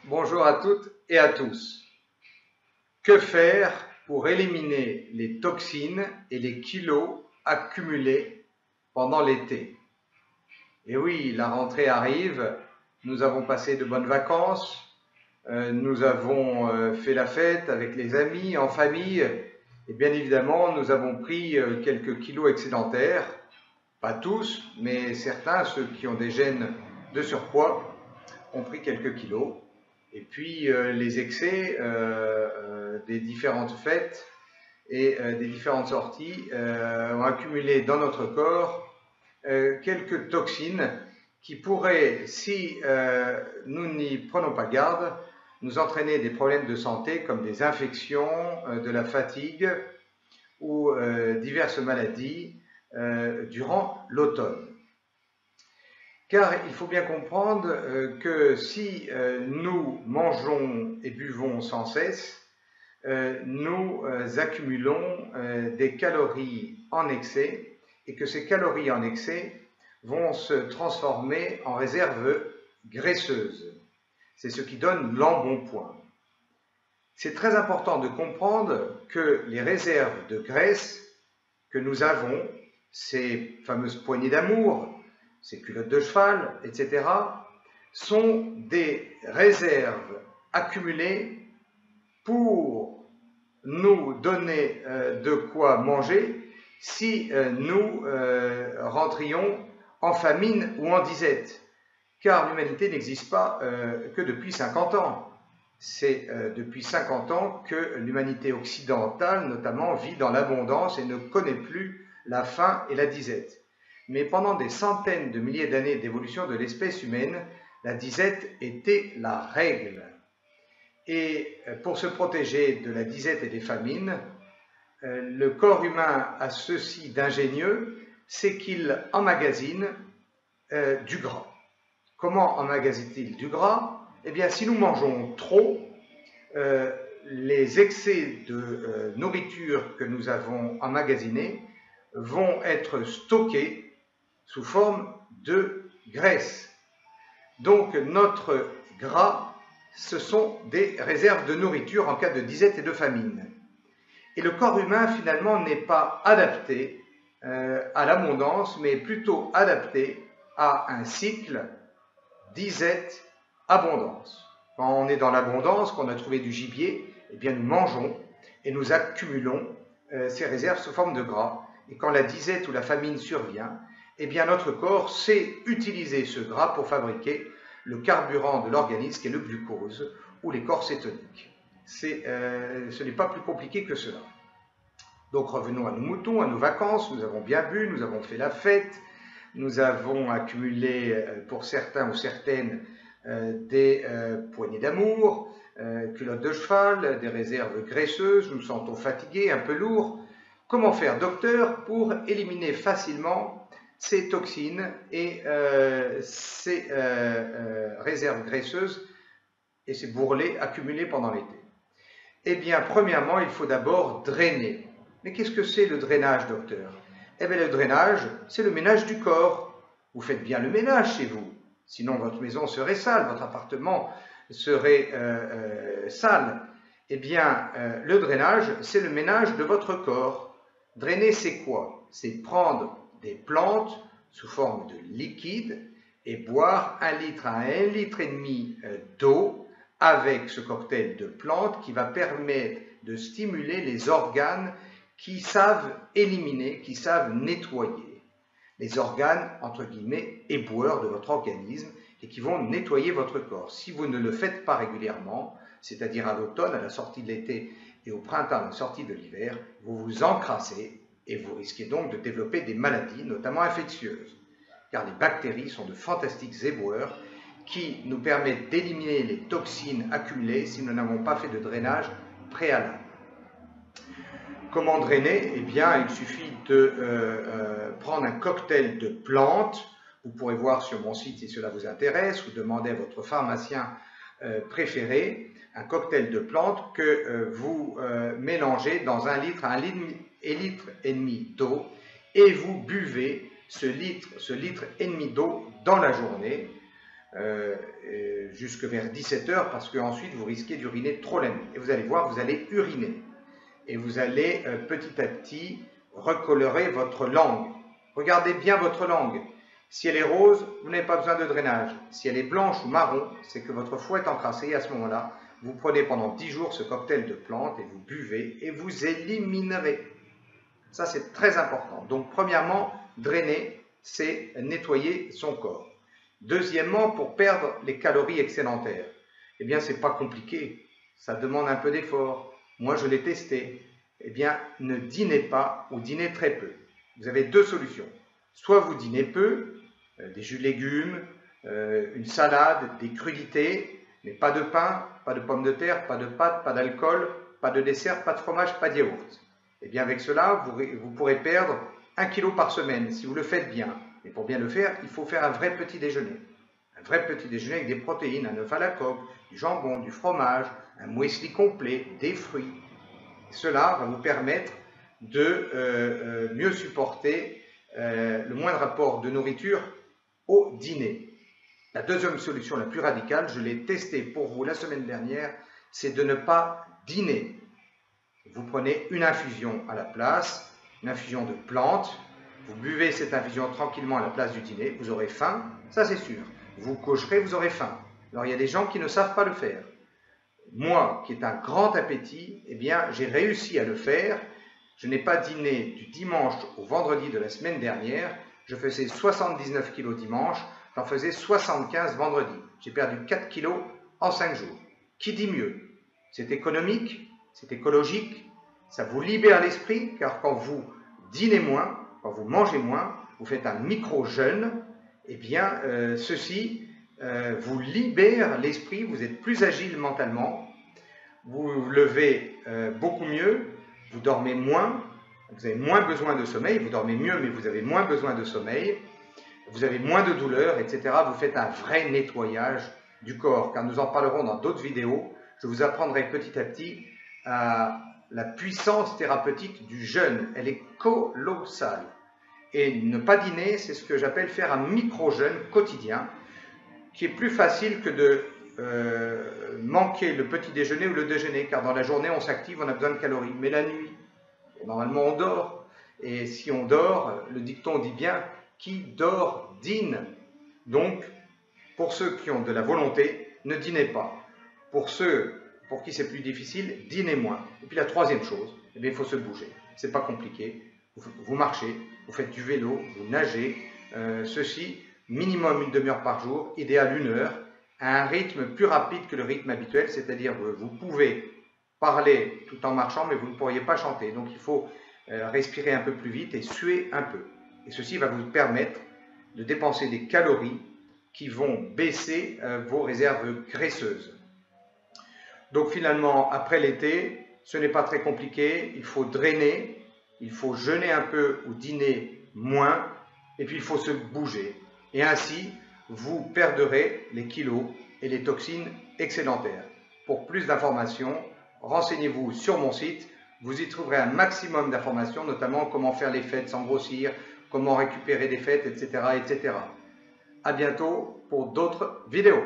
Bonjour à toutes et à tous. Que faire pour éliminer les toxines et les kilos accumulés pendant l'été? Et oui, la rentrée arrive, nous avons passé de bonnes vacances, nous avons fait la fête avec les amis, en famille, et bien évidemment, nous avons pris quelques kilos excédentaires, pas tous, mais certains, ceux qui ont des gènes de surpoids, ont pris quelques kilos. Et puis les excès des différentes fêtes et des différentes sorties ont accumulé dans notre corps quelques toxines qui pourraient, si nous n'y prenons pas garde, nous entraîner des problèmes de santé comme des infections, de la fatigue ou diverses maladies durant l'automne. Car il faut bien comprendre que si nous mangeons et buvons sans cesse, nous accumulons des calories en excès et que ces calories en excès vont se transformer en réserves graisseuses. C'est ce qui donne l'embonpoint. C'est très important de comprendre que les réserves de graisse que nous avons, ces fameuses poignées d'amour, ces culottes de cheval, etc., sont des réserves accumulées pour nous donner de quoi manger si nous rentrions en famine ou en disette. Car l'humanité n'existe pas que depuis 50 ans. C'est depuis 50 ans que l'humanité occidentale, notamment, vit dans l'abondance et ne connaît plus la faim et la disette. Mais pendant des centaines de milliers d'années d'évolution de l'espèce humaine, la disette était la règle. Et pour se protéger de la disette et des famines, le corps humain a ceci d'ingénieux, c'est qu'il emmagasine du gras. Comment emmagasine-t-il du gras? Eh bien, si nous mangeons trop, les excès de nourriture que nous avons emmagasinés vont être stockés sous forme de graisse. Donc notre gras, ce sont des réserves de nourriture en cas de disette et de famine. Et le corps humain finalement n'est pas adapté à l'abondance, mais plutôt adapté à un cycle disette-abondance. Quand on est dans l'abondance, qu'on a trouvé du gibier, eh bien nous mangeons et nous accumulons ces réserves sous forme de gras. Et quand la disette ou la famine survient, eh bien notre corps sait utiliser ce gras pour fabriquer le carburant de l'organisme qui est le glucose ou les corps cétoniques. Ce n'est pas plus compliqué que cela. Donc revenons à nos moutons, à nos vacances. Nous avons bien bu, nous avons fait la fête, nous avons accumulé pour certains ou certaines des poignées d'amour, culottes de cheval, des réserves graisseuses, nous nous sentons fatigués, un peu lourds. Comment faire, docteur, pour éliminer facilement ces toxines et ces réserves graisseuses et ces bourrelets accumulés pendant l'été? Eh bien, premièrement, il faut d'abord drainer. Mais qu'est-ce que c'est le drainage, docteur? Eh bien, le drainage, c'est le ménage du corps. Vous faites bien le ménage chez vous, sinon votre maison serait sale, votre appartement serait sale. Eh bien, le drainage, c'est le ménage de votre corps. Drainer, c'est quoi? C'est prendre des plantes sous forme de liquide et boire 1 litre à 1,5 litre d'eau avec ce cocktail de plantes qui va permettre de stimuler les organes qui savent éliminer, qui savent nettoyer. Les organes, entre guillemets, éboueurs de votre organisme et qui vont nettoyer votre corps. Si vous ne le faites pas régulièrement, c'est-à-dire à l'automne, à la sortie de l'été, et au printemps, à la sortie de l'hiver, vous vous encrassez et vous risquez donc de développer des maladies, notamment infectieuses. Car les bactéries sont de fantastiques éboueurs qui nous permettent d'éliminer les toxines accumulées si nous n'avons pas fait de drainage préalable. Comment drainer? Eh bien, il suffit de prendre un cocktail de plantes. Vous pourrez voir sur mon site si cela vous intéresse ou demander à votre pharmacien préféré un cocktail de plantes que vous mélangez dans 1 litre à 1,5 litre d'eau et vous buvez ce litre et demi d'eau dans la journée jusque vers 17 h parce qu'ensuite vous risquez d'uriner trop la nuit. Et vous allez voir, vous allez uriner. Et vous allez petit à petit recolorer votre langue. Regardez bien votre langue. Si elle est rose, vous n'avez pas besoin de drainage. Si elle est blanche ou marron, c'est que votre foie est encrassé. Et à ce moment-là, vous prenez pendant 10 jours ce cocktail de plantes et vous buvez et vous éliminerez. Ça, c'est très important. Donc, premièrement, drainer, c'est nettoyer son corps. Deuxièmement, pour perdre les calories excédentaires, eh bien, c'est pas compliqué. Ça demande un peu d'effort. Moi, je l'ai testé. Eh bien, ne dînez pas ou dînez très peu. Vous avez deux solutions. Soit vous dînez peu, des jus de légumes, une salade, des crudités, mais pas de pain, pas de pommes de terre, pas de pâtes, pas d'alcool, pas de dessert, pas de fromage, pas de yaourt. Eh bien, avec cela, vous pourrez perdre 1 kg par semaine si vous le faites bien. Et pour bien le faire, il faut faire un vrai petit déjeuner. Un vrai petit déjeuner avec des protéines, un œuf à la coque, du jambon, du fromage, un muesli complet, des fruits. Cela va vous permettre de mieux supporter le moindre apport de nourriture au dîner. La deuxième solution la plus radicale, je l'ai testée pour vous la semaine dernière, c'est de ne pas dîner. Vous prenez une infusion à la place, une infusion de plantes, vous buvez cette infusion tranquillement à la place du dîner, vous aurez faim, ça c'est sûr. Vous cocherez, vous aurez faim. Alors il y a des gens qui ne savent pas le faire. Moi, qui ai un grand appétit, eh bien j'ai réussi à le faire. Je n'ai pas dîné du dimanche au vendredi de la semaine dernière. Je faisais 79 kg dimanche, j'en faisais 75 vendredi. J'ai perdu 4 kg en 5 jours. Qui dit mieux? C'est économique, c'est écologique, ça vous libère l'esprit, car quand vous dînez moins, quand vous mangez moins, vous faites un micro-jeûne, eh bien ceci vous libère l'esprit, vous êtes plus agile mentalement, vous vous levez beaucoup mieux, vous dormez moins, vous avez moins besoin de sommeil, vous dormez mieux mais vous avez moins besoin de sommeil, vous avez moins de douleurs, etc. Vous faites un vrai nettoyage du corps, car nous en parlerons dans d'autres vidéos. Je vous apprendrai petit à petit la puissance thérapeutique du jeûne. Elle est colossale. Et ne pas dîner, c'est ce que j'appelle faire un micro-jeûne quotidien, qui est plus facile que de manquer le petit déjeuner ou le déjeuner, car dans la journée on s'active, on a besoin de calories. Mais la nuit, normalement on dort. Et si on dort, le dicton dit bien, qui dort dîne. Donc, pour ceux qui ont de la volonté, ne dînez pas. Pour ceux pour qui c'est plus difficile, dînez moins. Et puis la troisième chose, eh bien, il faut se bouger. C'est pas compliqué. Vous marchez, vous faites du vélo, vous nagez. Ceci, minimum une demi-heure par jour, idéal 1 heure, à un rythme plus rapide que le rythme habituel, c'est-à-dire que vous pouvez parler tout en marchant, mais vous ne pourriez pas chanter. Donc il faut respirer un peu plus vite et suer un peu. Et ceci va vous permettre de dépenser des calories qui vont baisser vos réserves graisseuses. Donc finalement, après l'été, ce n'est pas très compliqué, il faut drainer, il faut jeûner un peu ou dîner moins, et puis il faut se bouger. Et ainsi, vous perdrez les kilos et les toxines excédentaires. Pour plus d'informations, renseignez-vous sur mon site, vous y trouverez un maximum d'informations, notamment comment faire les fêtes sans grossir, comment récupérer des fêtes, etc., etc. À bientôt pour d'autres vidéos.